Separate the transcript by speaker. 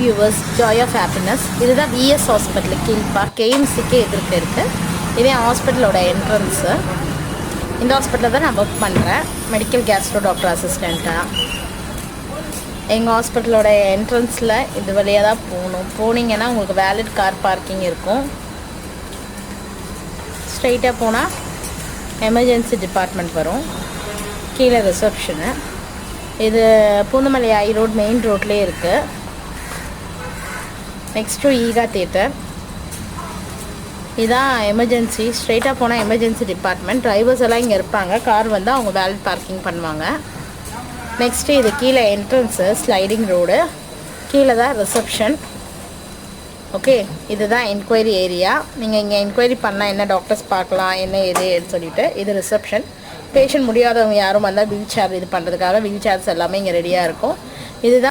Speaker 1: viewers, joy of happiness. This is VS Hospital கீழ்பா KMCக்கு எதிர்க்க இருக்கு. இது ஹாஸ்பிட்டலோட என்ட்ரன்ஸ். இந்த ஹாஸ்பிட்டல்ல தான் நான் வர்க் பண்றேன். மெடிக்கல் கேஸ்ட்ரோ டாக்டர் அசிஸ்டன்ட்டா. எங்க ஹாஸ்பிட்டலோட என்ட்ரன்ஸ்ல இது வழியா தான் போணும். போனீங்கன்னா உங்களுக்கு வேலிட் கார் பார்க்கிங் இருக்கும். ஸ்ட்ரைட்டா போனா எமர்ஜென்சி டிபார்ட்மெண்ட் வரும். கீழே ரிசப்ஷன். இது பூந்தமல்லி ஐ ரோட் மெயின் ரோட்லேயே இருக்குது. Next Ega theatre. இதான் எமர்ஜென்சி. ஸ்ட்ரெயிட்டாக போனால் எமர்ஜென்சி டிபார்ட்மெண்ட். டிரைவர்ஸ் எல்லாம் இங்கே இருப்பாங்க. கார் வந்து அவங்க வேலிட் பார்க்கிங் பண்ணுவாங்க. நெக்ஸ்ட்டு இது கீழே என்ட்ரன்ஸு, ஸ்லைடிங் ரோடு. கீழே தான் ரிசப்ஷன். ஓகே, இதுதான் என்கொயரி ஏரியா. நீங்கள் இங்கே என்கொயரி பண்ணால் என்ன டாக்டர்ஸ் பார்க்கலாம், என்ன ஏதுன்னு சொல்லிவிட்டு இது ரிசப்ஷன். பேஷண்ட் முடியாதவங்க யாரும் வந்தால் வீல் சேர் இது பண்ணுறதுக்காக வீல் சேர்ஸ் எல்லாமே இங்கே ரெடியாக இருக்கும். இதுதான்